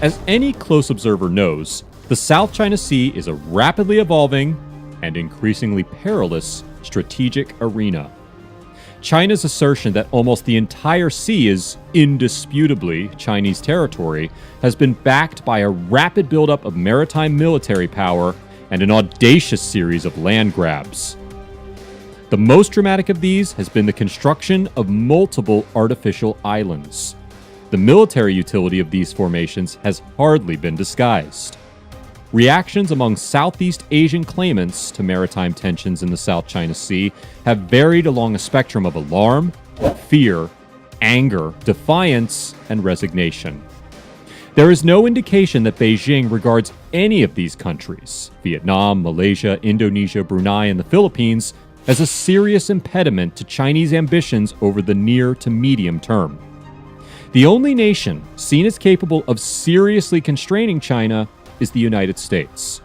As any close observer knows, the South China Sea is a rapidly evolving and increasingly perilous strategic arena. China's assertion that almost the entire sea is indisputably Chinese territory has been backed by a rapid buildup of maritime military power and an audacious series of land grabs. The most dramatic of these has been the construction of multiple artificial islands. The military utility of these formations has hardly been disguised. Reactions among Southeast Asian claimants to maritime tensions in the South China Sea have varied along a spectrum of alarm, fear, anger, defiance, and resignation. There is no indication that Beijing regards any of these countries, Vietnam, Malaysia, Indonesia, Brunei, and the Philippines, as a serious impediment to Chinese ambitions over the near to medium term. The only nation seen as capable of seriously constraining China is the United States.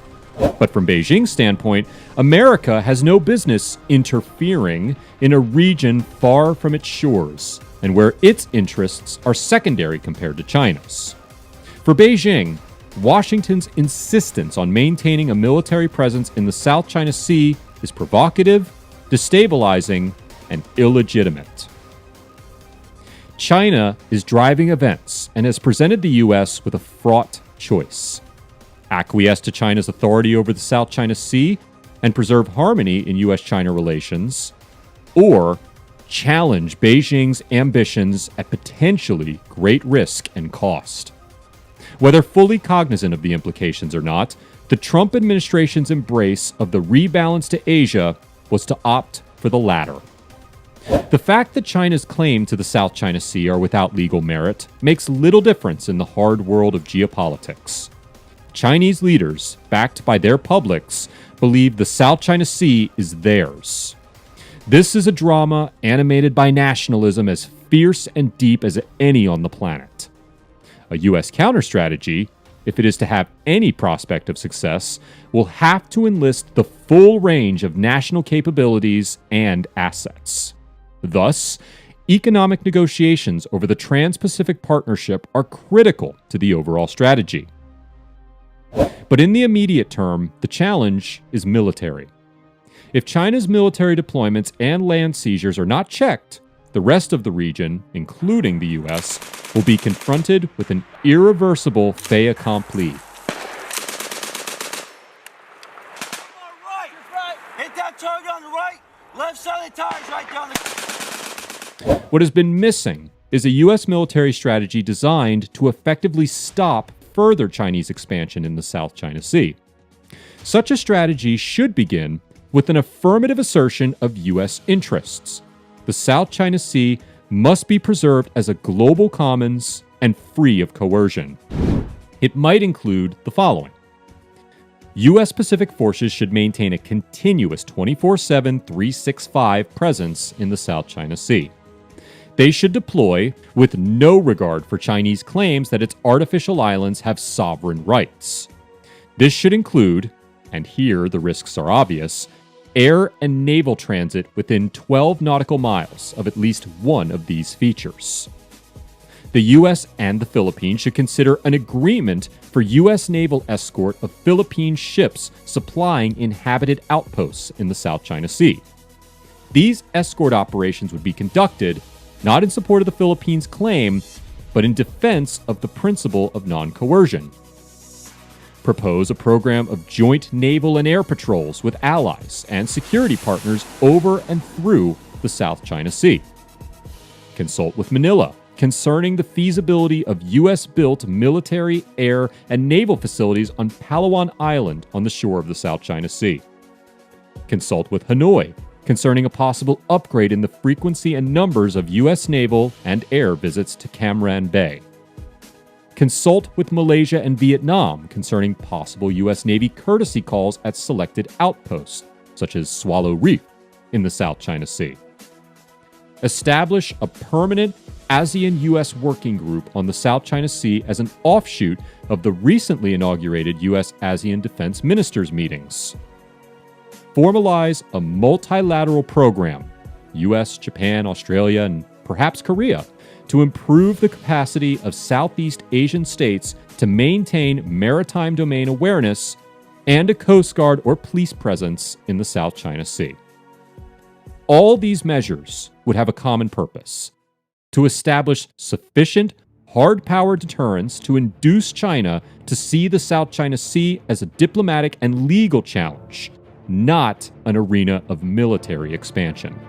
But from Beijing's standpoint, America has no business interfering in a region far from its shores and where its interests are secondary compared to China's. For Beijing, Washington's insistence on maintaining a military presence in the South China Sea is provocative, destabilizing, and illegitimate. China is driving events and has presented the U.S. with a fraught choice: acquiesce to China's authority over the South China Sea and preserve harmony in U.S.-China relations, or challenge Beijing's ambitions at potentially great risk and cost. Whether fully cognizant of the implications or not, the Trump administration's embrace of the rebalance to Asia was to opt for the latter. The fact that China's claim to the South China Sea are without legal merit makes little difference in the hard world of geopolitics. Chinese leaders, backed by their publics, believe the South China Sea is theirs. This is a drama animated by nationalism as fierce and deep as any on the planet. A U.S. counter-strategy, if it is to have any prospect of success, will have to enlist the full range of national capabilities and assets. Thus, economic negotiations over the Trans-Pacific Partnership are critical to the overall strategy. But in the immediate term, the challenge is military. If China's military deployments and land seizures are not checked, the rest of the region, including the U.S., will be confronted with an irreversible fait accompli. Hit that target on the right, left side of the tires right down the... What has been missing is a U.S. military strategy designed to effectively stop further Chinese expansion in the South China Sea. Such a strategy should begin with an affirmative assertion of U.S. interests. The South China Sea must be preserved as a global commons and free of coercion. It might include the following. U.S. Pacific forces should maintain a continuous 24/7, 365 presence in the South China Sea. They should deploy with no regard for Chinese claims that its artificial islands have sovereign rights. This should include, and here the risks are obvious, air and naval transit within 12 nautical miles of at least one of these features. The U.S. and the Philippines should consider an agreement for U.S. naval escort of Philippine ships supplying inhabited outposts in the South China Sea. These escort operations would be conducted not in support of the Philippines' claim, but in defense of the principle of non-coercion. Propose a program of joint naval and air patrols with allies and security partners over and through the South China Sea. Consult with Manila concerning the feasibility of U.S.-built military, air, and naval facilities on Palawan Island on the shore of the South China Sea. Consult with Hanoi concerning a possible upgrade in the frequency and numbers of U.S. naval and air visits to Cam Ranh Bay. Consult with Malaysia and Vietnam concerning possible U.S. Navy courtesy calls at selected outposts, such as Swallow Reef in the South China Sea. Establish a permanent ASEAN-U.S. working group on the South China Sea as an offshoot of the recently inaugurated U.S.-ASEAN Defense Ministers meetings. Formalize a multilateral program, U.S., Japan, Australia, and perhaps Korea, to improve the capacity of Southeast Asian states to maintain maritime domain awareness and a Coast Guard or police presence in the South China Sea. All these measures would have a common purpose: to establish sufficient hard power deterrence to induce China to see the South China Sea as a diplomatic and legal challenge, not an arena of military expansion.